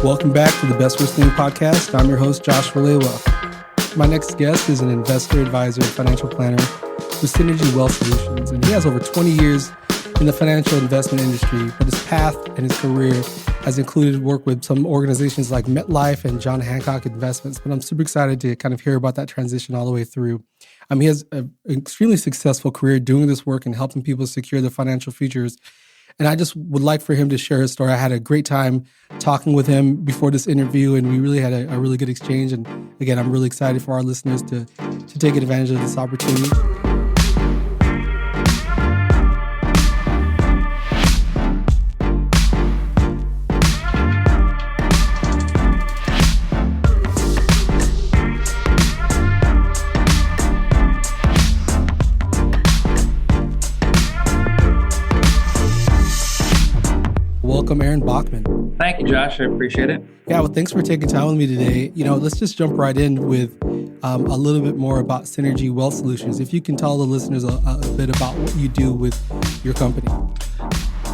Welcome back to the BestWorst41 podcast. I'm your host, Josh Lewa. My next guest is an investor, advisor, and financial planner with Synergy Wealth Solutions, and he has over 20 years in the financial investment industry, but his path and his career has included work with some organizations like MetLife and John Hancock Investments, but I'm super excited to kind of hear about that transition all the way through. He has an extremely successful career doing this work and helping people secure their financial futures. And I just would like for him to share his story. I had a great time talking with him before this interview, and we really had a really good exchange. And again, I'm really excited for our listeners to take advantage of this opportunity. Welcome, Aaron Bachman. Thank you, Josh. I appreciate it. Yeah, well, thanks for taking time with me today. Let's just jump right in with a little bit more about Synergy Wealth Solutions. If you can tell the listeners a bit about what you do with your company.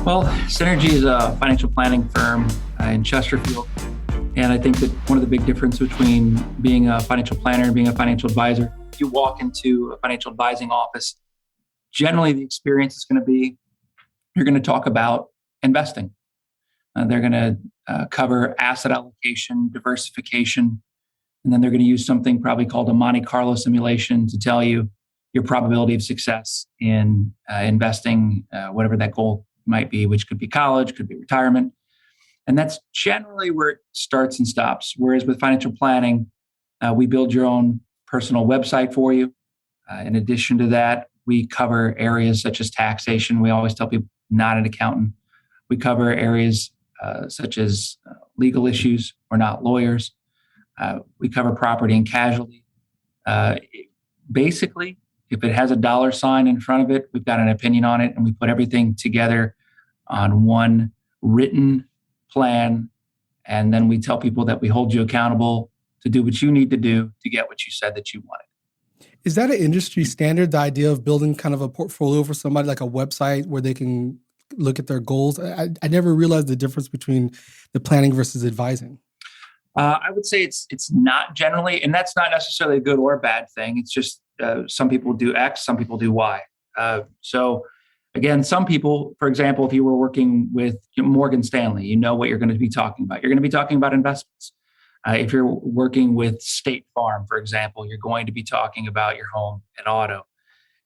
Well, Synergy is a financial planning firm in Chesterfield. And I think that one of the big differences between being a financial planner and being a financial advisor, if you walk into a financial advising office, generally the experience is going to be, you're going to talk about investing. They're going to cover asset allocation, diversification, and then they're going to use something probably called a Monte Carlo simulation to tell you your probability of success in investing, whatever that goal might be, which could be college, could be retirement. And that's generally where it starts and stops. Whereas with financial planning, we build your own personal website for you. In addition to that, we cover areas such as taxation. We always tell people, not an accountant. We cover areas such as legal issues. We're not lawyers. We cover property and casualty. Basically, if it has a dollar sign in front of it, we've got an opinion on it, and we put everything together on one written plan. And then we tell people that we hold you accountable to do what you need to do to get what you said that you wanted. Is that an industry standard, the idea of building kind of a portfolio for somebody, like a website where they can look at their goals? I never realized the difference between the planning versus advising. I would say it's not generally, and that's not necessarily a good or a bad thing. It's just some people do X, some people do Y. So again, some people, for example, if you were working with Morgan Stanley, you know what you're going to be talking about. You're going to be talking about investments. If you're working with State Farm, for example, you're going to be talking about your home and auto.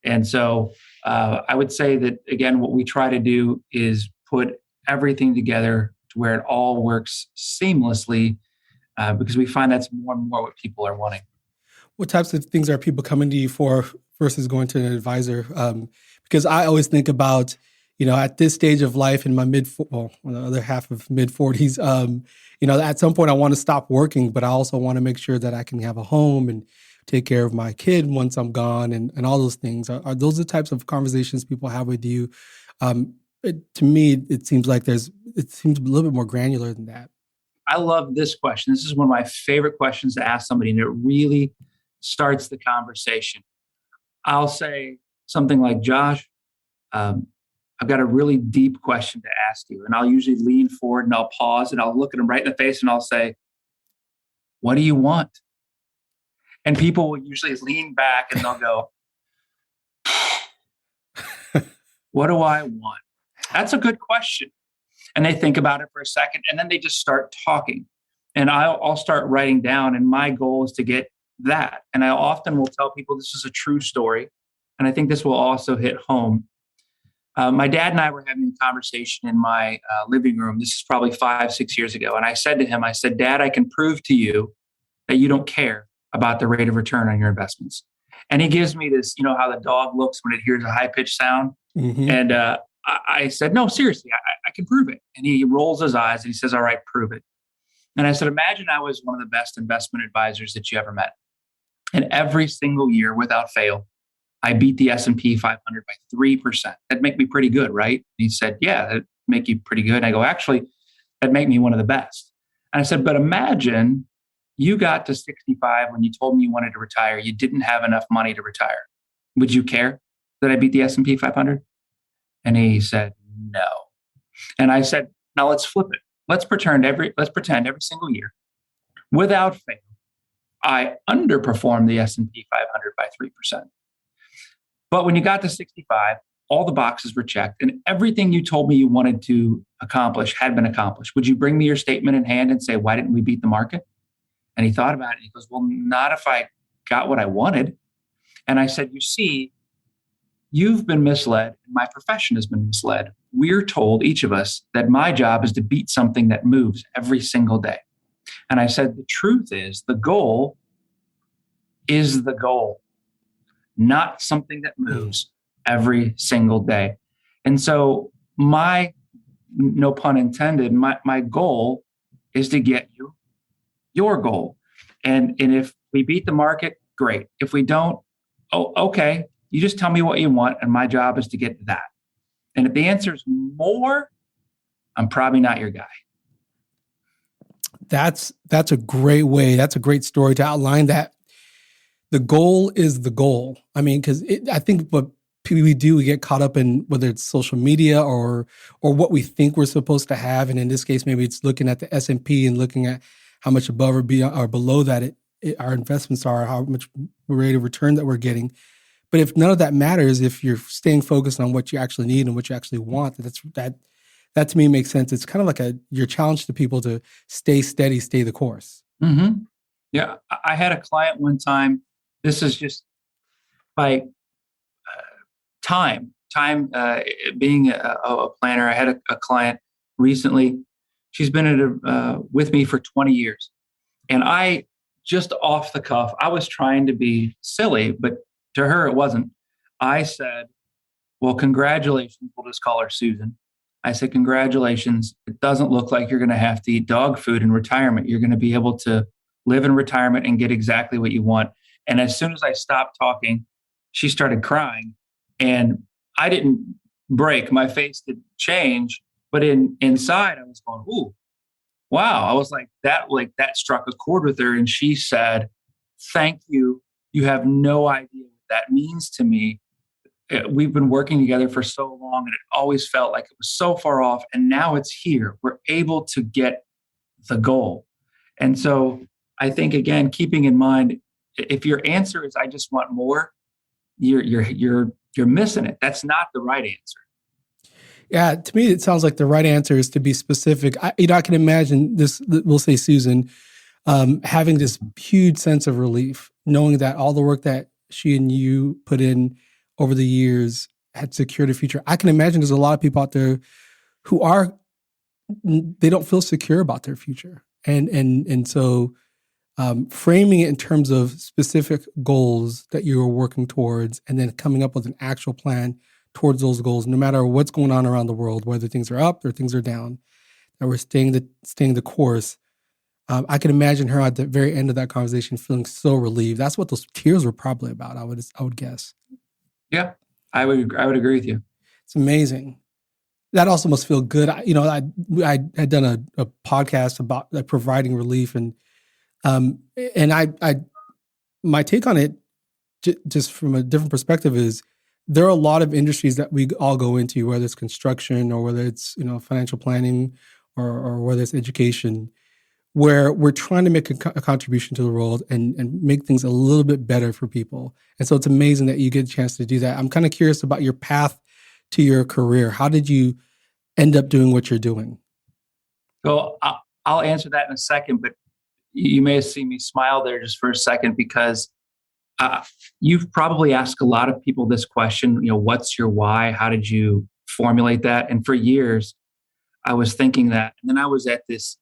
And so I would say that, again, what we try to do is put everything together to where it all works seamlessly because we find that's more and more what people are wanting. What types of things are people coming to you for versus going to an advisor? Because I always think about, at this stage of life in my the other half of mid-40s, at some point I want to stop working, but I also want to make sure that I can have a home and take care of my kid once I'm gone and all those things. Are those the types of conversations people have with you? To me, it seems like it seems a little bit more granular than that. I love this question. This is one of my favorite questions to ask somebody, and it really starts the conversation. I'll say something like, Josh, I've got a really deep question to ask you. And I'll usually lean forward and I'll pause and I'll look at them right in the face and I'll say, what do you want? And people will usually lean back and they'll go, what do I want? That's a good question. And they think about it for a second and then they just start talking. And I'll start writing down, and my goal is to get that. And I often will tell people this is a true story. And I think this will also hit home. My dad and I were having a conversation in my living room. This is probably 5-6 years ago. And I said to him, Dad, I can prove to you that you don't care about the rate of return on your investments. And he gives me this, how the dog looks when it hears a high-pitched sound. Mm-hmm. And I said, no, seriously, I can prove it. And he rolls his eyes and he says, all right, prove it. And I said, imagine I was one of the best investment advisors that you ever met. And every single year, without fail, I beat the S&P 500 by 3%. That'd make me pretty good, right? And he said, yeah, that'd make you pretty good. And I go, actually, that'd make me one of the best. And I said, but imagine you got to 65 when you told me you wanted to retire. You didn't have enough money to retire. Would you care that I beat the S&P 500? And he said, no. And I said, now let's flip it. let's pretend every single year, without fail, I underperformed the S&P 500 by 3%. But when you got to 65, all the boxes were checked and everything you told me you wanted to accomplish had been accomplished. Would you bring me your statement in hand and say, why didn't we beat the market? And he thought about it. He goes, well, not if I got what I wanted. And I said, you see, you've been misled. My profession has been misled. We're told, each of us, that my job is to beat something that moves every single day. And I said, the truth is the goal is the goal, not something that moves every single day. And so no pun intended, my goal is to get you your goal. And if we beat the market, great. If we don't, okay. You just tell me what you want, and my job is to get to that. And if the answer is more, I'm probably not your guy. That's a great way. That's a great story to outline that. The goal is the goal. I mean, because I think what we do, we get caught up in whether it's social media or what we think we're supposed to have. And in this case, maybe it's looking at the S&P and looking at how much above or below that our investments are, how much rate of return that we're getting. But if none of that matters, if you're staying focused on what you actually need and what you actually want, that to me makes sense. It's kind of like your challenge to people to stay steady, stay the course. Mm-hmm. Yeah. I had a client one time. This is just by time being a planner. I had a client recently. She's been with me for 20 years. And I, just off the cuff, I was trying to be silly, but to her, it wasn't. I said, well, congratulations. We'll just call her Susan. I said, congratulations. It doesn't look like you're going to have to eat dog food in retirement. You're going to be able to live in retirement and get exactly what you want. And as soon as I stopped talking, she started crying. And I didn't break. My face didn't change. But inside, I was going, ooh, wow. I was like that struck a chord with her. And she said, thank you. You have no idea what that means to me. We've been working together for so long, and it always felt like it was so far off. And now it's here. We're able to get the goal. And so I think, again, keeping in mind, if your answer is, I just want more, you're missing it. That's not the right answer. Yeah, to me, it sounds like the right answer is to be specific. I can imagine this, we'll say Susan, having this huge sense of relief, knowing that all the work that she and you put in over the years had secured a future. I can imagine there's a lot of people out there who they don't feel secure about their future. And so framing it in terms of specific goals that you are working towards, and then coming up with an actual plan towards those goals, no matter what's going on around the world, whether things are up or things are down, that we're staying the course. I can imagine her at the very end of that conversation feeling so relieved. That's what those tears were probably about, I would guess. Yeah, I would agree with you. It's amazing. That also must feel good. I had done a podcast about providing relief, and my take on it, just from a different perspective, is there are a lot of industries that we all go into, whether it's construction or whether it's financial planning or whether it's education, where we're trying to make a contribution to the world and make things a little bit better for people. And so it's amazing that you get a chance to do that. I'm kind of curious about your path to your career. How did you end up doing what you're doing? Well, I'll answer that in a second, but you may have seen me smile there just for a second, because you've probably asked a lot of people this question, what's your why? How did you formulate that? And for years, I was thinking that. And then I was at this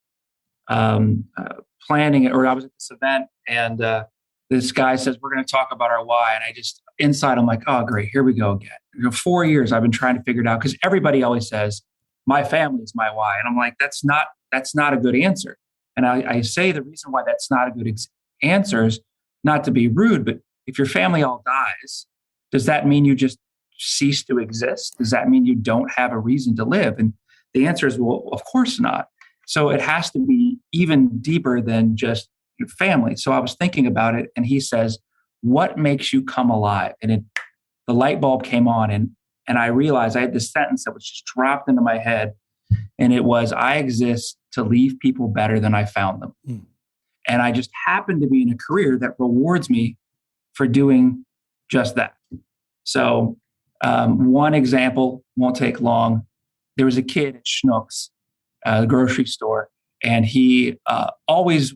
planning, or I was at this event, and this guy says, we're going to talk about our why. And I just, inside, I'm like, oh, great, here we go again. 4 years I've been trying to figure it out, because everybody always says, my family is my why. And I'm like, that's not a good answer. And I say the reason why that's not a good answer is not to be rude, but if your family all dies, does that mean you just cease to exist? Does that mean you don't have a reason to live? And the answer is, well, of course not. So it has to be even deeper than just your family. So I was thinking about it, and he says, what makes you come alive? And the light bulb came on, and I realized I had this sentence that was just dropped into my head. And it was, I exist to leave people better than I found them. Mm. And I just happen to be in a career that rewards me for doing just that. So one example, won't take long. There was a kid at Schnucks, the grocery store, and he always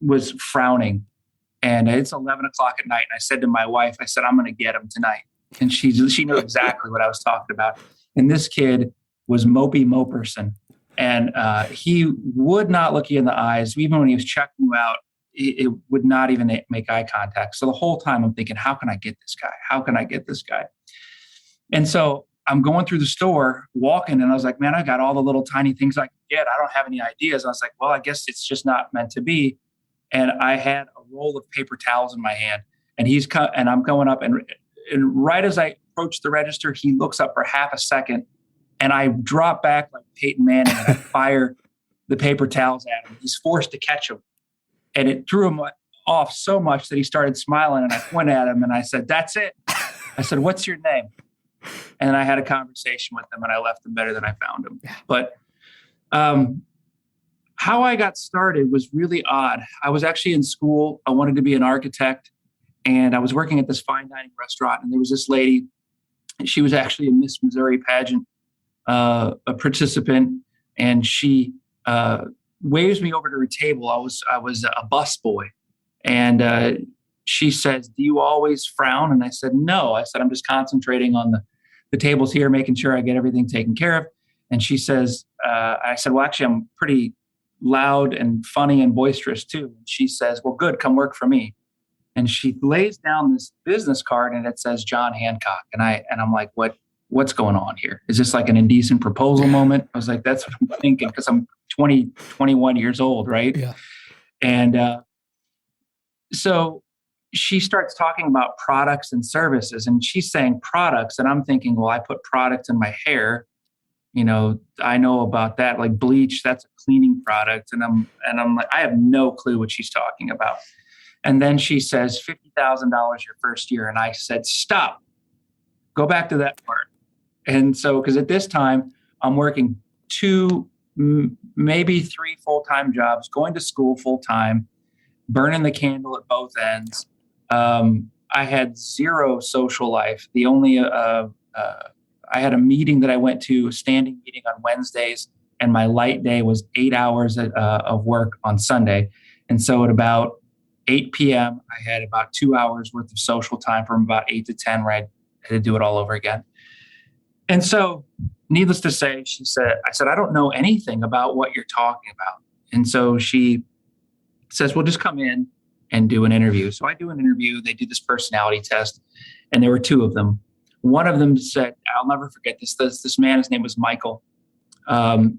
was frowning. And it's 11 o'clock at night. And I said to my wife, I said, I'm going to get him tonight. And she knew exactly what I was talking about. And this kid was mopey moperson. And he would not look you in the eyes. Even when he was checking you out, it would not even make eye contact. So the whole time I'm thinking, how can I get this guy? How can I get this guy? And so I'm going through the store, walking, and I was like, man, I got all the little tiny things I can get. I don't have any ideas. I was like, well, I guess it's just not meant to be. And I had a roll of paper towels in my hand, and and I'm going up, and right as I approach the register, he looks up for half a second, and I drop back like Peyton Manning, and I fire the paper towels at him. He's forced to catch them, and it threw him off so much that he started smiling, and I pointed at him, and I said, that's it. I said, what's your name? And I had a conversation with him, and I left him better than I found him. But how I got started was really odd. I was actually in school. I wanted to be an architect, and I was working at this fine dining restaurant, and there was this lady. She was actually a Miss Missouri pageant a participant, and she waves me over to her table. I was a busboy, and she says, do you always frown? And I said, no. I said, I'm just concentrating on the tables here, making sure I get everything taken care of. And she says, I said, well, actually, I'm pretty loud and funny and boisterous too. And she says, well, good, come work for me. And she lays down this business card, and it says John Hancock. And I'm like, what's going on here? Is this like an indecent proposal moment? I was like, that's what I'm thinking, because I'm 21 years old, right? Yeah. And so she starts talking about products and services, and she's saying products. And I'm thinking, well, I put products in my hair. You know, I know about that, like bleach, that's a cleaning product. And I'm like, I have no clue what she's talking about. And then she says $50,000 your first year. And I said, stop, go back to that part. And so, because at this time I'm working 2, maybe 3 full-time jobs, going to school full-time, burning the candle at both ends. I had zero social life. The only, I had a meeting that I went to, a standing meeting on Wednesdays, and my light day was 8 hours of work on Sunday. And so at about 8 p.m., I had about 2 hours worth of social time from about 8 to 10, where I had to do it all over again. And so, needless to say, I said, I don't know anything about what you're talking about. And so she says, well, just come in and do an interview. So I do an interview. They do this personality test, and there were 2 of them. One of them said, I'll never forget this. This man, his name was Michael.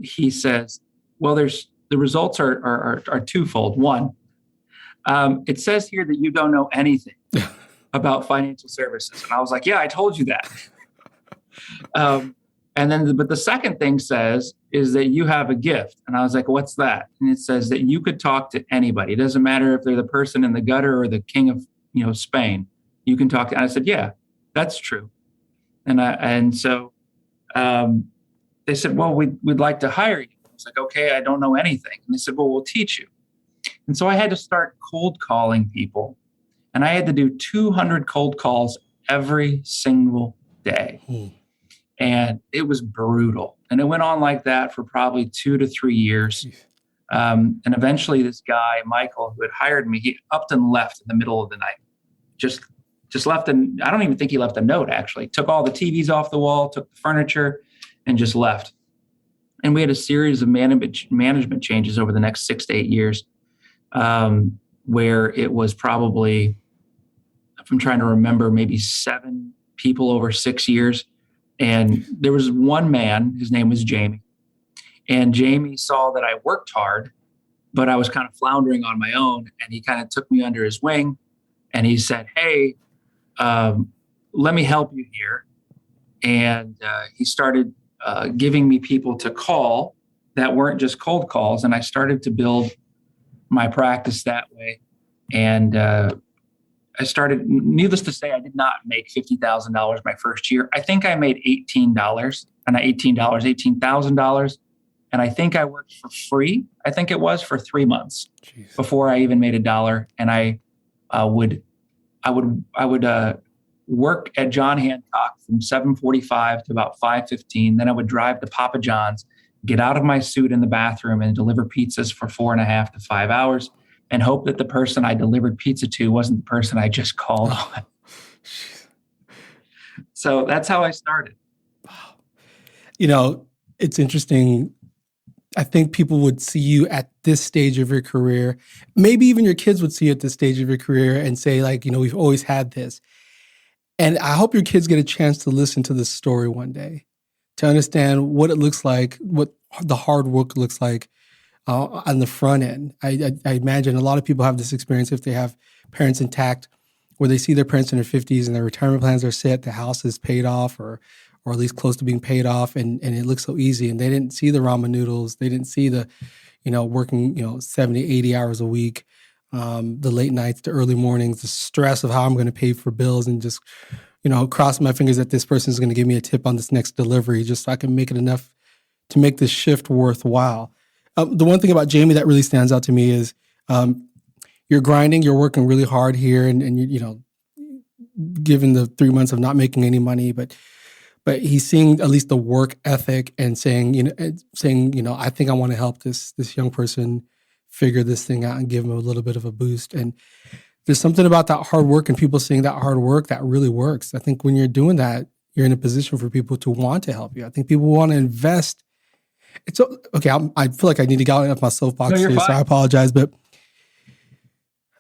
He says, well, the results are twofold. One, it says here that you don't know anything about financial services. And I was like, yeah, I told you that. But the second thing is that you have a gift. And I was like, what's that? And it says that you could talk to anybody. It doesn't matter if they're the person in the gutter or the king of, Spain. You can talk to. And I said, yeah, that's true. And so they said, well, we'd like to hire you. I was like, okay, I don't know anything. And they said, well, we'll teach you. And so I had to start cold calling people, and I had to do 200 cold calls every single day. And it was brutal. And it went on like that for probably 2 to 3 years. And eventually this guy, Michael, who had hired me, he upped and left in the middle of the night. Just left, and I don't even think he left a note, actually. Took all the TVs off the wall, took the furniture, and just left. And we had a series of management changes over the next 6 to 8 years, where it was probably, if I'm trying to remember, maybe 7 people over 6 years. And there was one man, his name was Jamie. And Jamie saw that I worked hard, but I was kind of floundering on my own. And he kind of took me under his wing, and he said, hey, let me help you here. And he started giving me people to call that weren't just cold calls. And I started to build my practice that way. And I started, needless to say, I did not make $50,000 my first year. I think I made $18,000. And I think I worked for free. I think it was for 3 months Jeez. before I even made $1. And I would work at John Hancock from 7:45 to about 5:15. Then I would drive to Papa John's, get out of my suit in the bathroom and deliver pizzas for 4.5 to 5 hours and hope that the person I delivered pizza to wasn't the person I just called on. So that's how I started. Wow. It's interesting. I think people would see you at this stage of your career. Maybe even your kids would see you at this stage of your career and say, like, we've always had this. And I hope your kids get a chance to listen to this story one day, to understand what it looks like, what the hard work looks like on the front end. I imagine a lot of people have this experience if they have parents intact, where they see their parents in their 50s and their retirement plans are set, the house is paid off or at least close to being paid off, and it looks so easy. And they didn't see the ramen noodles. They didn't see the, working, 70, 80 hours a week, the late nights, the early mornings, the stress of how I'm going to pay for bills, and just, cross my fingers that this person is going to give me a tip on this next delivery just so I can make it enough to make this shift worthwhile. The one thing about Jamie that really stands out to me is you're grinding, you're working really hard here, and given the 3 months of not making any money, but he's seeing at least the work ethic and saying, I think I want to help this young person figure this thing out and give him a little bit of a boost. And there's something about that hard work and people seeing that hard work that really works. I think when you're doing that, you're in a position for people to want to help you. I think people want to invest. It's okay. I feel like I need to get out of my soapbox here, so I apologize, but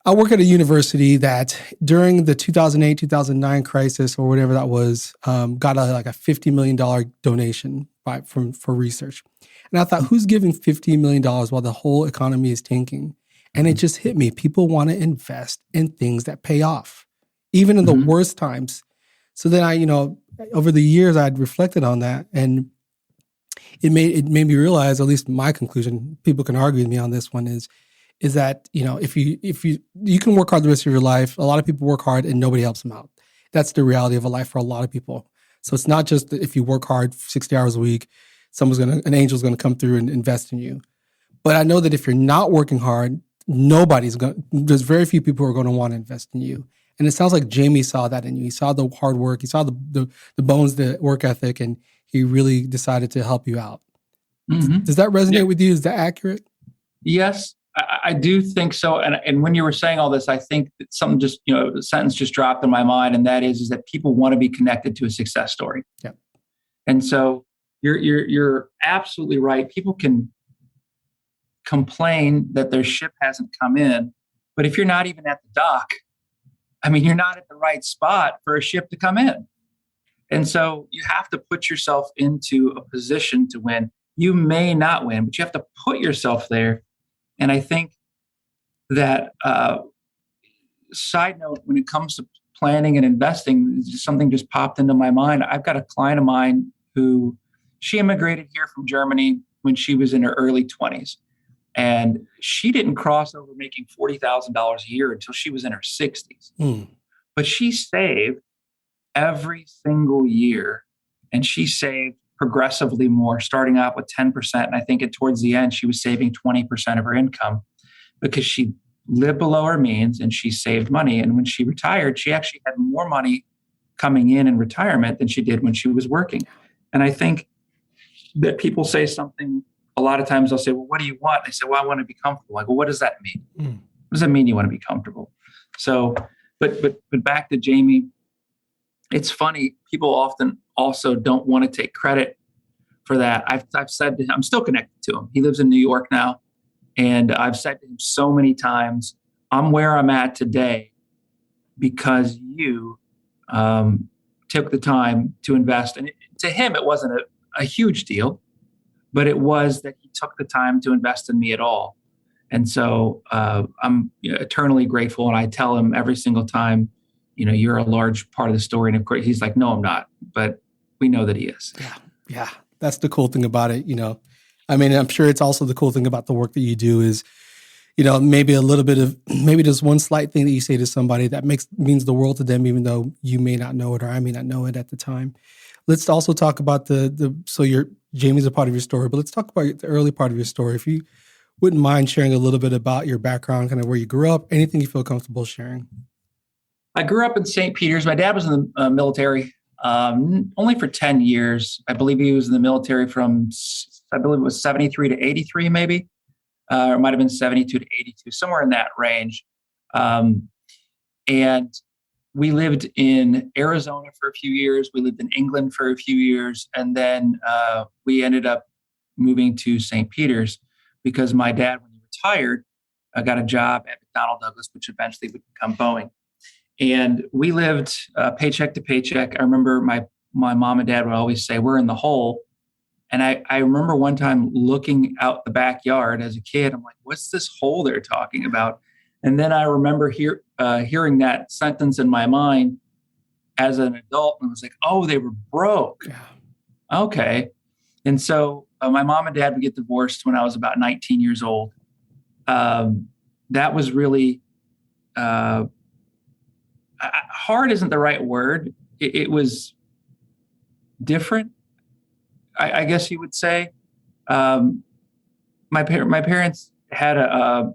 I work at a university that during the 2008, 2009 crisis or whatever that was, got a $50 million donation for research. And I thought, who's giving $50 million while the whole economy is tanking? And it just hit me. People want to invest in things that pay off, even in the worst times. So then over the years, I'd reflected on that, and it made me realize, at least my conclusion, people can argue with me on this one, is that, if you can work hard the rest of your life, a lot of people work hard and nobody helps them out. That's the reality of a life for a lot of people. So it's not just that if you work hard 60 hours a week, an angel's going to come through and invest in you. But I know that if you're not working hard, there's very few people who are going to want to invest in you. And it sounds like Jamie saw that in you. He saw the hard work, he saw the bones, the work ethic, and he really decided to help you out. Mm-hmm. Does that resonate with you? Is that accurate? Yes. I do think so. And when you were saying all this, I think that something just, a sentence just dropped in my mind. And that is that people want to be connected to a success story. Yeah. And so you're absolutely right. People can complain that their ship hasn't come in, but if you're not even at the dock, you're not at the right spot for a ship to come in. And so you have to put yourself into a position to win. You may not win, but you have to put yourself there. And I think that, side note, when it comes to planning and investing, something just popped into my mind. I've got a client of mine who, she immigrated here from Germany when she was in her early 20s. And she didn't cross over making $40,000 a year until she was in her 60s. But she saved every single year, and she saved progressively more, starting out with 10%. And I think towards the end, she was saving 20% of her income because she lived below her means and she saved money. And when she retired, she actually had more money coming in retirement than she did when she was working. And I think that people say something, a lot of times they'll say, well, what do you want? I say, well, I want to be comfortable. I go, what does that mean? What does that mean you want to be comfortable? So, but back to Jamie, it's funny. People often also don't want to take credit for that. I've said to him, I'm still connected to him. He lives in New York now. And I've said to him so many times, I'm where I'm at today because you took the time to invest. And to him, it wasn't a huge deal, but it was that he took the time to invest in me at all. And so I'm eternally grateful. And I tell him every single time, you're a large part of the story. And of course, he's like, no, I'm not. But we know that he is. Yeah. That's the cool thing about it. I'm sure it's also the cool thing about the work that you do is, maybe a little bit of, maybe there's one slight thing that you say to somebody that means the world to them, even though you may not know it or I may not know it at the time. Let's also talk about so Jamie's a part of your story, but let's talk about the early part of your story. If you wouldn't mind sharing a little bit about your background, kind of where you grew up, anything you feel comfortable sharing. I grew up in St. Peter's. My dad was in the military only for 10 years. I believe he was in the military from, I believe it was 73 to 83, maybe. Or it might have been 72 to 82, somewhere in that range. And we lived in Arizona for a few years. We lived in England for a few years. And then we ended up moving to St. Peter's because my dad, when he retired, got a job at McDonnell Douglas, which eventually would become Boeing. And we lived paycheck to paycheck. I remember my mom and dad would always say, we're in the hole. And I remember one time looking out the backyard as a kid. I'm like, what's this hole they're talking about? And then I remember hearing that sentence in my mind as an adult. And I was like, oh, they were broke. Yeah. Okay. And so my mom and dad would get divorced when I was about 19 years old. That was really hard isn't the right word. It was different, I guess you would say. My parents had a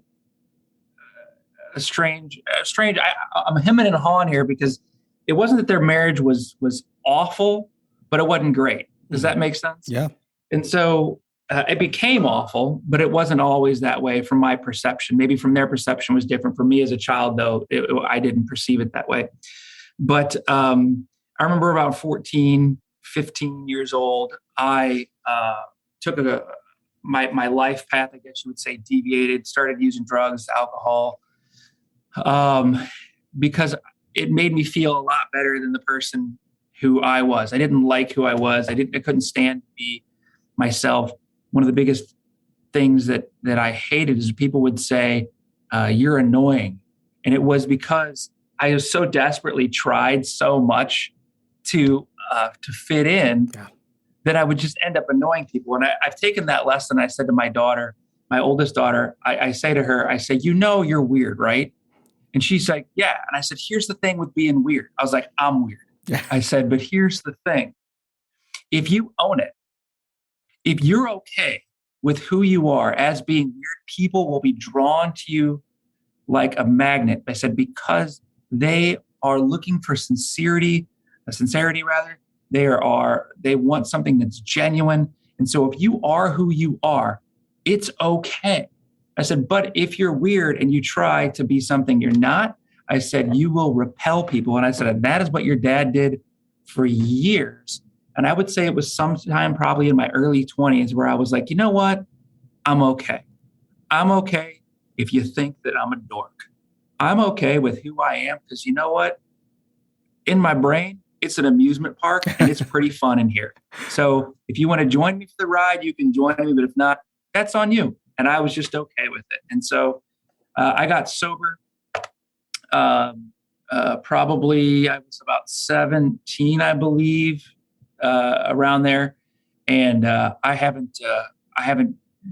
strange. I'm hemming and hawing here because it wasn't that their marriage was awful, but it wasn't great. Does that make sense? Yeah. And so it became awful, but it wasn't always that way from my perception. Maybe from their perception was different. For me as a child, though, I didn't perceive it that way. But I remember about 14, 15 years old, I took my life path, I guess you would say, deviated, started using drugs, alcohol, because it made me feel a lot better than the person who I was. I didn't like who I was. I couldn't stand to be myself. One of the biggest things that I hated is people would say, you're annoying. And it was because I was so desperately tried so much to fit in that I would just end up annoying people. And I've taken that lesson. I said to my daughter, my oldest daughter, I say to her, I say, you're weird, right? And she's like, yeah. And I said, here's the thing with being weird. I was like, I'm weird. Yeah. I said, but here's the thing. If you own it, if you're okay with who you are as being weird, people will be drawn to you like a magnet. I said, because they are looking for sincerity rather. They want something that's genuine. And so if you are who you are, it's okay. I said, but if you're weird and you try to be something you're not, I said, you will repel people. And I said, that is what your dad did for years. And I would say it was sometime probably in my early 20s where I was like, you know what? I'm okay. I'm okay if you think that I'm a dork. I'm okay with who I am because you know what? In my brain, it's an amusement park and it's pretty fun in here. So if you want to join me for the ride, you can join me. But if not, that's on you. And I was just okay with it. And so I got sober. Probably I was about 17, I believe, around there. And I haven't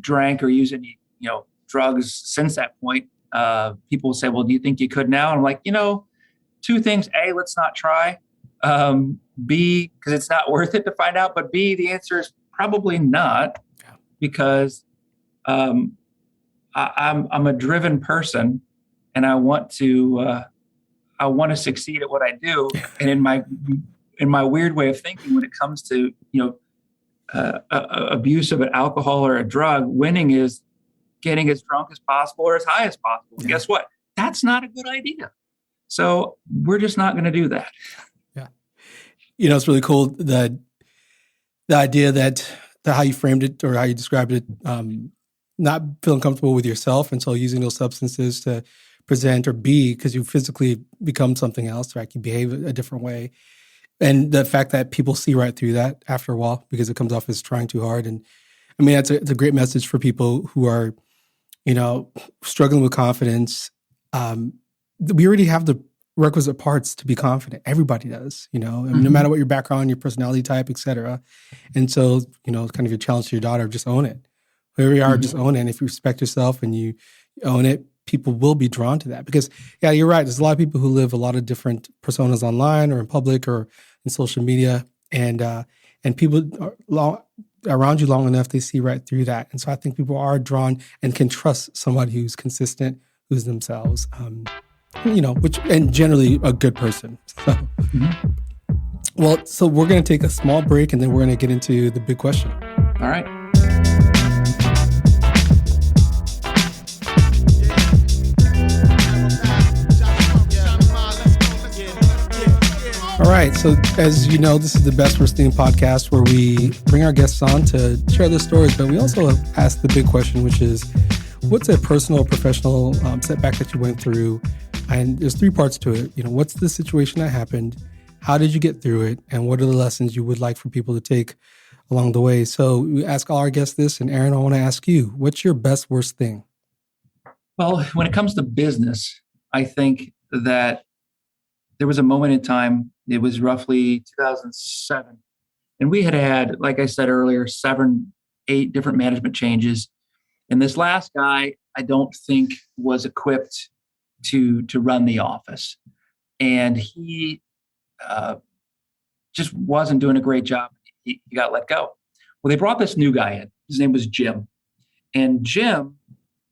drank or used any, drugs since that point. People will say, well, do you think you could now? And I'm like, two things. A, let's not try. B, because it's not worth it to find out. But B, the answer is probably not, because I'm a driven person, and I want to succeed at what I do. And in my weird way of thinking, when it comes to abuse of an alcohol or a drug, winning is getting as drunk as possible or as high as possible. Yeah. Guess what? That's not a good idea. So we're just not going to do that. Yeah. It's really cool that the idea that how you framed it or how you described it, not feeling comfortable with yourself, and so using those substances to present or be, because you physically become something else, right? You behave a different way. And the fact that people see right through that after a while because it comes off as trying too hard. And I mean, it's a great message for people who are, struggling with confidence. We already have the requisite parts to be confident. Everybody does, no matter what your background, your personality type, et cetera. And so, kind of your challenge to your daughter, just own it. Wherever you are, just own it. And if you respect yourself and you own it, people will be drawn to that because, yeah, you're right. There's a lot of people who live a lot of different personas online or in public or in social media, and people are around you long enough, they see right through that. And so I think people are drawn and can trust somebody who's consistent, who's themselves, and generally a good person. So, well, so we're going to take a small break and then we're going to get into the big question. All right. All right. So as you know, this is the Best Worst Thing podcast where we bring our guests on to share their stories, but we also ask the big question, which is, what's a personal or professional setback that you went through? And there's 3 parts to it. What's the situation that happened? How did you get through it? And what are the lessons you would like for people to take along the way? So we ask all our guests this, and Aaron, I want to ask you, what's your best worst thing? Well, when it comes to business, I think that there was a moment in time, it was roughly 2007, and we had, like I said earlier, 7, 8 different management changes. And this last guy, I don't think was equipped to run the office. And he just wasn't doing a great job. He got let go. Well, they brought this new guy in. His name was Jim. And Jim,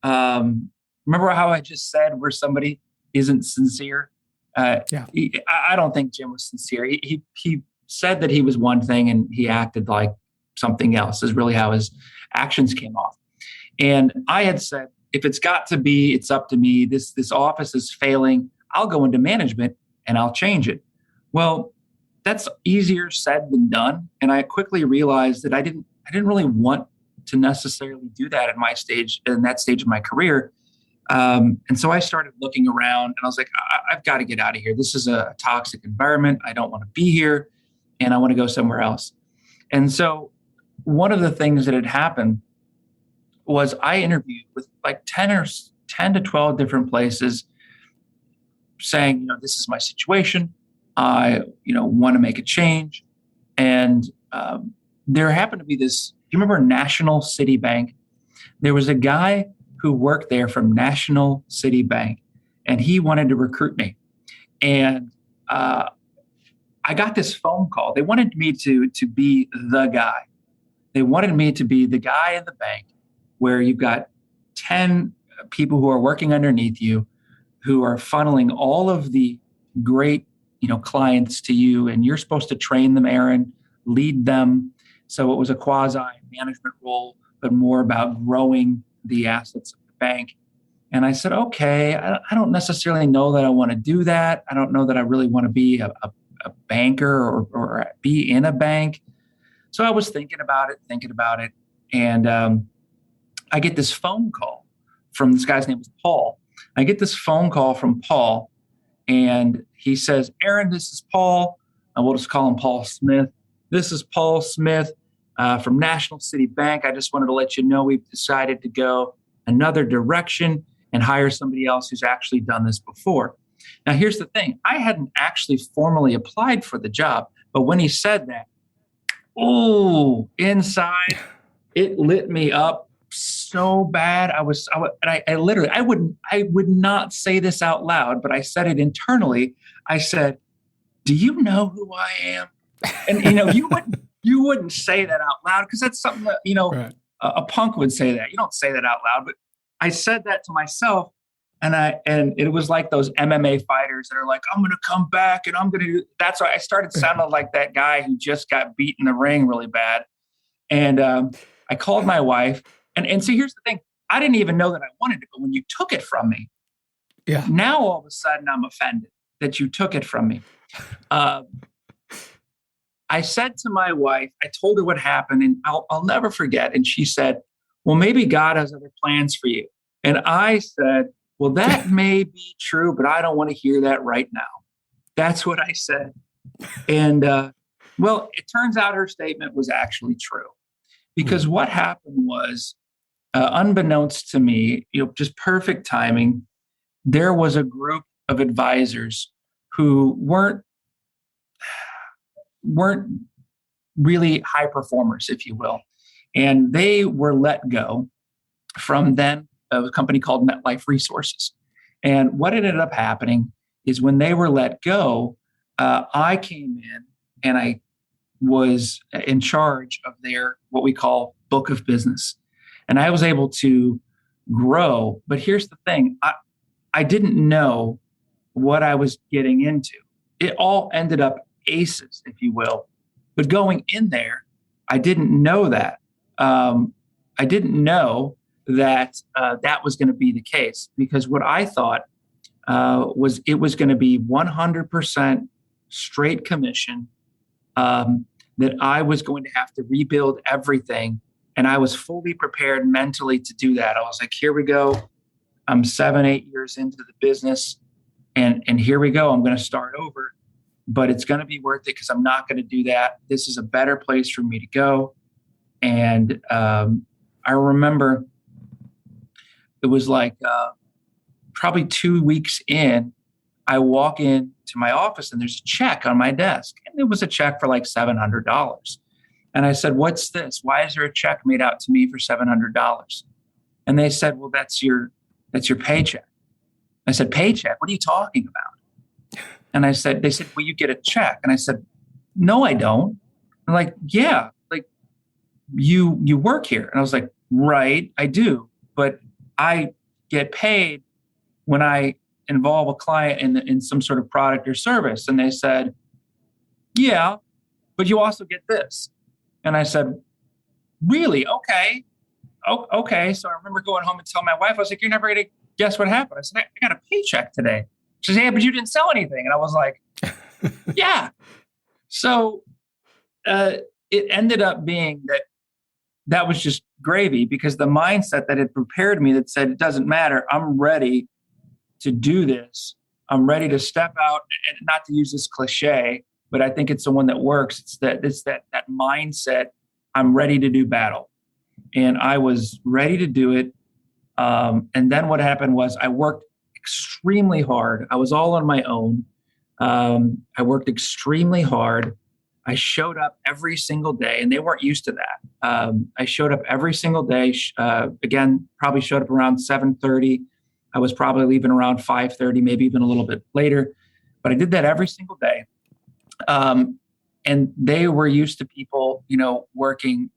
remember how I just said where somebody isn't sincere? Yeah. I don't think Jim was sincere. He said that he was one thing and he acted like something else, is really how his actions came off. And I had said, if it's got to be, it's up to me. This office is failing. I'll go into management and I'll change it. Well, that's easier said than done. And I quickly realized that I didn't really want to necessarily do that in that stage of my career. And so I started looking around and I was like, I've got to get out of here. This is a toxic environment. I don't want to be here and I want to go somewhere else. And so one of the things that had happened was I interviewed with like 10 to 12 different places saying, this is my situation. I, want to make a change. And there happened to be this, do you remember National City Bank? There was a guy who worked there from National City Bank, and he wanted to recruit me. And I got this phone call. They wanted me to be the guy. They wanted me to be the guy in the bank where you've got 10 people who are working underneath you, who are funneling all of the great, clients to you, and you're supposed to train them, Aaron, lead them. So it was a quasi management role, but more about growing the assets of the bank. And I said, okay, I don't necessarily know that I want to do that. I don't know that I really want to be a banker or be in a bank. So I was thinking about it. And I get this phone call from this guy's name was Paul. I get this phone call from Paul, and he says, Aaron, this is Paul. And we'll just call him Paul Smith. This is Paul Smith from National City Bank. I just wanted to let you know we've decided to go another direction and hire somebody else who's actually done this before. Now, here's the thing. I hadn't actually formally applied for the job, but when he said that, inside, it lit me up so bad. I would not say this out loud, but I said it internally. I said, do you know who I am? And, you wouldn't say that out loud because that's something that, right. A punk would say that. You don't say that out loud, but I said that to myself. And it was like those MMA fighters that are like, I'm going to come back and I'm going to do. That's why I started sounding like that guy who just got beat in the ring really bad. And I called my wife. And see, here's the thing. I didn't even know that I wanted to go when you took it from me. Yeah. Now, all of a sudden, I'm offended that you took it from me. I said to my wife, I told her what happened, and I'll never forget. And she said, well, maybe God has other plans for you. And I said, well, that may be true, but I don't want to hear that right now. That's what I said. And well, it turns out her statement was actually true. Because what happened was, unbeknownst to me, just perfect timing, there was a group of advisors who weren't really high performers, if you will. And they were let go from then a company called MetLife Resources. And what ended up happening is when they were let go, I came in and I was in charge of their what we call book of business. And I was able to grow. But here's the thing. I didn't know what I was getting into. It all ended up aces, if you will. But going in there, I didn't know that. I didn't know that that was going to be the case, because what I thought was it was going to be 100% straight commission, that I was going to have to rebuild everything. And I was fully prepared mentally to do that. I was like, here we go. I'm 7-8 years into the business, and here we go. I'm going to start over, but it's going to be worth it because I'm not going to do that. This is a better place for me to go. And I remember it was like probably 2 weeks in, I walk into my office and there's a check on my desk. And it was a check for like $700. And I said, what's this? Why is there a check made out to me for $700? And they said, well, that's your paycheck. I said, paycheck? What are you talking about? And they said, well, you get a check. And I said, no, I don't. I'm like, yeah, like you work here. And I was like, right, I do. But I get paid when I involve a client in some sort of product or service. And they said, yeah, but you also get this. And I said, really? Okay. Oh, okay. So I remember going home and telling my wife, I was like, you're never going to guess what happened. I said, I got a paycheck today. She said, yeah, but you didn't sell anything. And I was like, yeah. So it ended up being that was just gravy, because the mindset that had prepared me that said, it doesn't matter. I'm ready to do this. I'm ready to step out, and not to use this cliche, but I think it's the one that works. It's that mindset. I'm ready to do battle. And I was ready to do it. And then what happened was I worked extremely hard. I was all on my own. I worked extremely hard. I showed up every single day, and they weren't used to that. I showed up every single day. Again, probably showed up around 7:30. I was probably leaving around 5:30, maybe even a little bit later. But I did that every single day. And they were used to people, working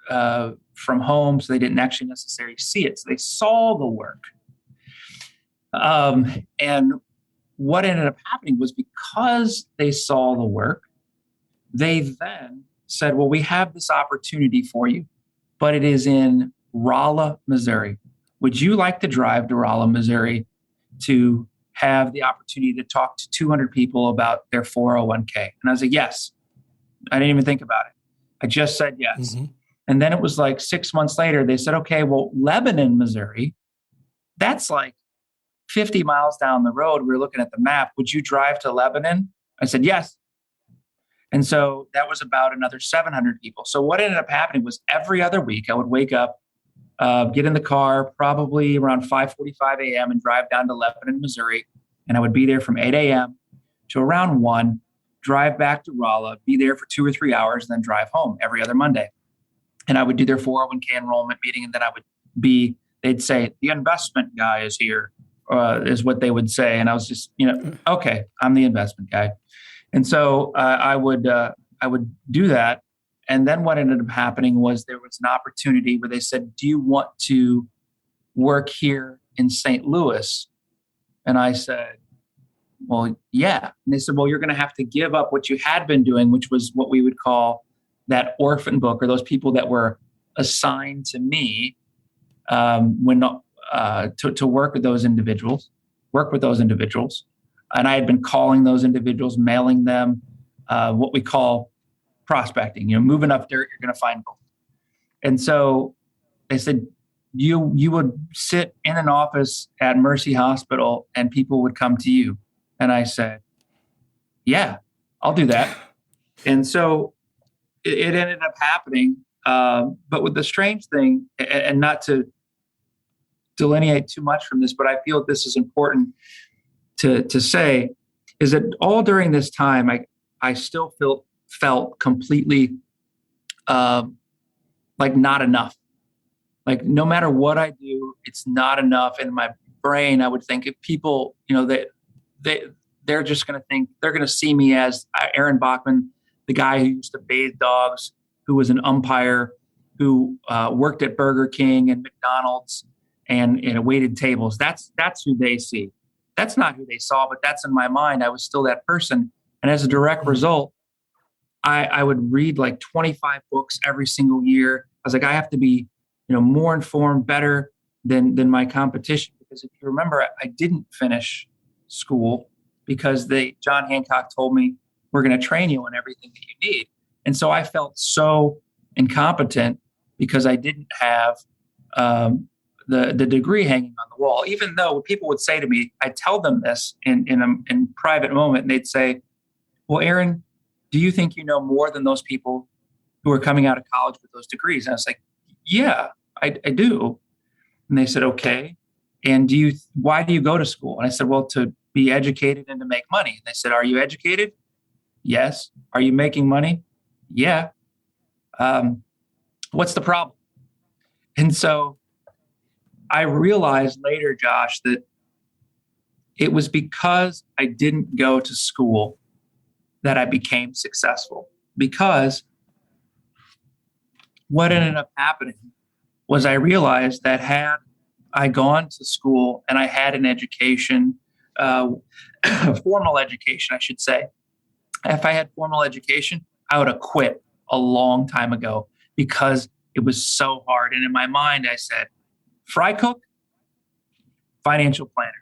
from home, so they didn't actually necessarily see it. So they saw the work. And what ended up happening was, because they saw the work, they then said, well, we have this opportunity for you, but it is in Rolla, Missouri. Would you like to drive to Rolla, Missouri to have the opportunity to talk to 200 people about their 401k? And I was like, yes. I didn't even think about it. I just said yes. Mm-hmm. And then it was like 6 months later, they said, okay, well, Lebanon, Missouri, that's like 50 miles down the road. We were looking at the map. Would you drive to Lebanon? I said, yes. And so that was about another 700 people. So what ended up happening was every other week I would wake up, get in the car, probably around 5:45 a.m. and drive down to Lebanon, Missouri. And I would be there from 8 a.m. to around 1, drive back to Rolla, be there for 2 or 3 hours, and then drive home every other Monday. And I would do their 401k enrollment meeting. And then they'd say, the investment guy is here, is what they would say. And I was just, okay, I'm the investment guy. And so I would do that. And then what ended up happening was there was an opportunity where they said, do you want to work here in St. Louis? And I said, well, yeah. And they said, well, you're going to have to give up what you had been doing, which was what we would call that orphan book, or those people that were assigned to me to work with those individuals. And I had been calling those individuals, mailing them what we call prospecting. Moving up dirt, you're going to find gold. And so they said, you would sit in an office at Mercy Hospital and people would come to you. And I said, yeah, I'll do that. And so it ended up happening. But with the strange thing, and not to delineate too much from this, but I feel this is important to say, is that all during this time, I still felt completely like not enough. Like no matter what I do, it's not enough. In my brain, I would think if people, they're just going to think, they're going to see me as Aaron Bachman, the guy who used to bathe dogs, who was an umpire, who worked at Burger King and McDonald's and waited tables. That's who they see. That's not who they saw, but that's in my mind. I was still that person. And as a direct result, I would read like 25 books every single year. I was like, I have to be, more informed, better than my competition. Because if you remember, I didn't finish school because John Hancock told me, we're going to train you on everything that you need. And so I felt so incompetent because I didn't have the degree hanging on the wall. Even though people would say to me, I tell them this in private moment, and they'd say, well, Aaron, do you think you know more than those people who are coming out of college with those degrees? And I was like, yeah, I do. And they said, okay. And why do you go to school? And I said, well, to be educated and to make money. And they said, are you educated? Yes. Are you making money? Yeah. What's the problem? And so I realized later, Josh, that it was because I didn't go to school that I became successful. Because what ended up happening was I realized that had I gone to school and I had an education, formal education, I should say, if I had formal education, I would have quit a long time ago because it was so hard. And in my mind, I said, fry cook, financial planner.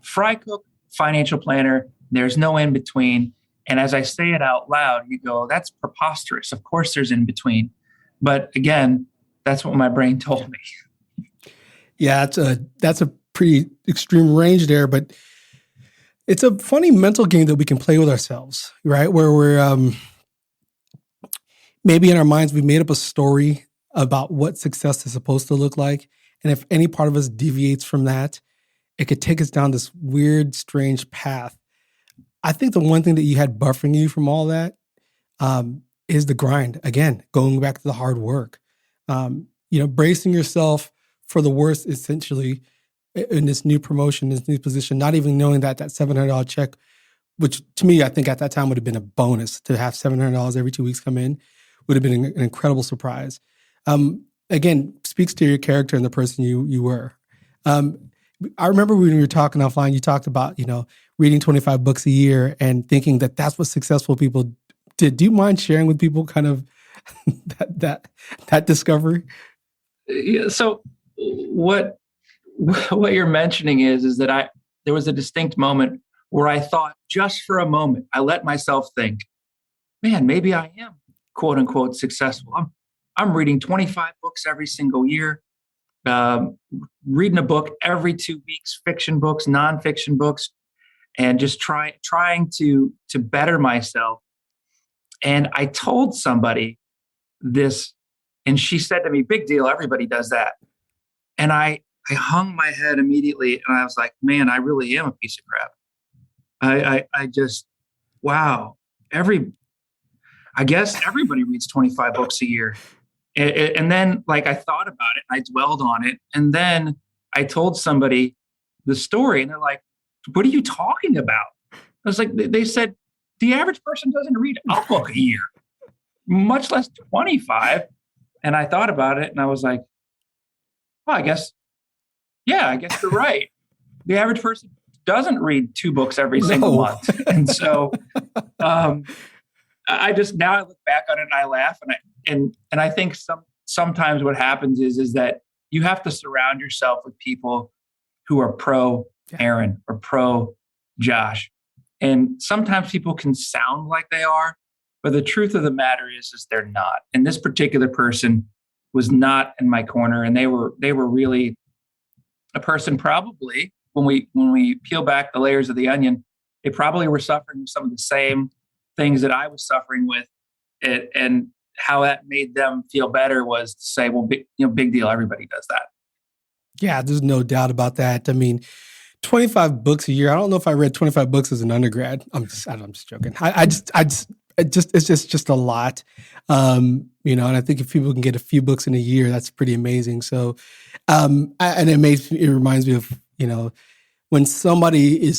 Fry cook, financial planner. There's no in between. And as I say it out loud, you go, that's preposterous. Of course there's in between. But again, that's what my brain told me. Yeah, that's a pretty extreme range there, but it's a funny mental game that we can play with ourselves, right? Where we're maybe in our minds, we made up a story about what success is supposed to look like. And if any part of us deviates from that, it could take us down this weird, strange path. I think the one thing that you had buffering you from all that is the grind. Again, going back to the hard work. Bracing yourself for the worst, essentially, in this new promotion, this new position, not even knowing that $700 check, which to me, I think at that time would have been a bonus to have $700 every 2 weeks come in, would have been an incredible surprise. Again, speaks to your character and the person you were. I remember when we were talking offline, you talked about, reading 25 books a year and thinking that that's what successful people did. Do you mind sharing with people kind of that discovery? Yeah, so what you're mentioning is that there was a distinct moment where I thought, just for a moment, I let myself think, man, maybe I am quote unquote successful. I'm reading 25 books every single year, reading a book every 2 weeks, fiction books, nonfiction books, and just trying to better myself. And I told somebody this, and she said to me, big deal, everybody does that. And I hung my head immediately, and I was like, man, I really am a piece of crap. I just, wow. I guess everybody reads 25 books a year. And then I thought about it, I dwelled on it. And then I told somebody the story, and they're like, what are you talking about? I was like, they said, the average person doesn't read a book a year, much less 25. And I thought about it, and I was like, well, I guess you're right. The average person doesn't read 2 books every single month. And so I look back on it and I laugh, and I think sometimes what happens is that you have to surround yourself with people who are pro Aaron or pro Josh. And sometimes people can sound like they are, but the truth of the matter is they're not. And this particular person was not in my corner, and they were really a person, probably when we peel back the layers of the onion, they probably were suffering with some of the same things that I was suffering with, and how that made them feel better was to say, well, big deal, everybody does that. Yeah, there's no doubt about that. I mean, 25 books a year. I don't know if I read 25 books as an undergrad. I'm just joking. it's just a lot. And I think if people can get a few books in a year, that's pretty amazing. So, and it reminds me of, when somebody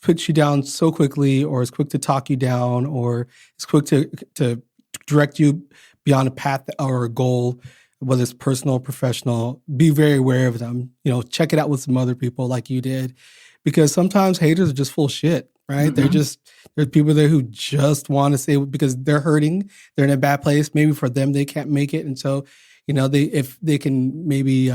puts you down so quickly, or is quick to talk you down, or is quick to direct you beyond a path or a goal, whether it's personal or professional, be very aware of them. Check it out with some other people like you did, because sometimes haters are just full of shit, right? Mm-hmm. There's people there who just want to say, because they're hurting, they're in a bad place. Maybe for them, they can't make it. And so, if they can maybe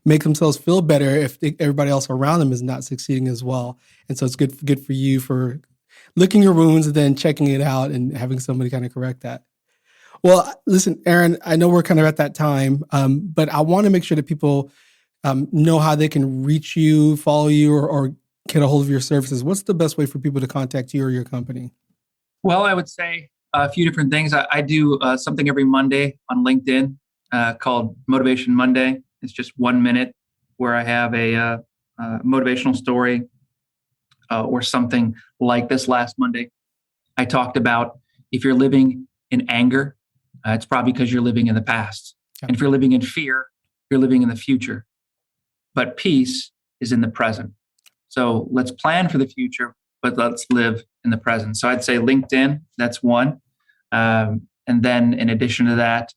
make themselves feel better if everybody else around them is not succeeding as well. And so it's good for you for licking your wounds and then checking it out and having somebody kind of correct that. Well, listen, Aaron, I know we're kind of at that time, but I want to make sure that people know how they can reach you, follow you, or get a hold of your services. What's the best way for people to contact you or your company? Well, I would say a few different things. I do something every Monday on LinkedIn called Motivation Monday. It's just 1 minute where I have a motivational story or something like this last Monday. I talked about if you're living in anger, it's probably because you're living in the past. Yeah. And if you're living in fear, you're living in the future. But peace is in the present. So let's plan for the future, but let's live in the present. So I'd say LinkedIn, that's one. And then in addition to that,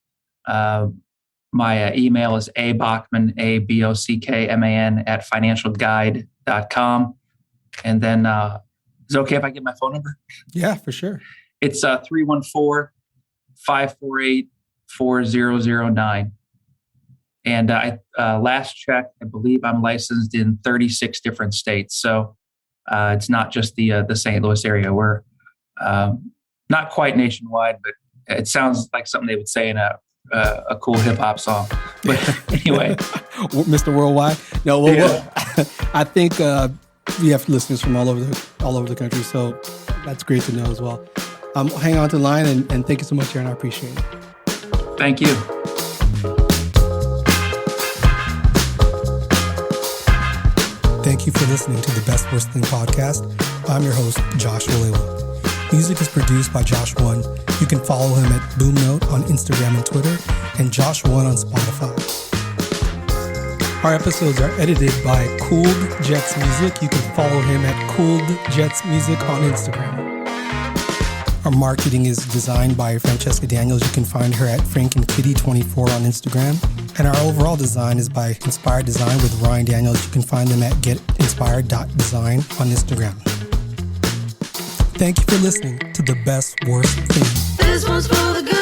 my email is abockman, ABOCKMAN @financialguide.com. And then is it okay if I get my phone number? Yeah, for sure. It's 314-548-4009. And last check, I believe I'm licensed in 36 different states. So it's not just the St. Louis area. We're not quite nationwide, but it sounds like something they would say in a cool hip hop song. But anyway, Mr. Worldwide. No, well, I think we have listeners from all over the country, so that's great to know as well. Hang on to the line, and thank you so much, Aaron. I appreciate it. Thank you. Thank you for listening to the Best Worst Thing podcast. I'm your host, Josh Walewa. Music is produced by Josh One. You can follow him at Boomnote on Instagram and Twitter, and Josh One on Spotify. Our episodes are edited by Cooled Jets Music. You can follow him at Cooled Jets Music on Instagram. Our marketing is designed by Francesca Daniels. You can find her at FrankandKitty24 on Instagram. And our overall design is by Inspired Design with Ryan Daniels. You can find them at getinspired.design on Instagram. Thank you for listening to The Best Worst Thing. This one's for the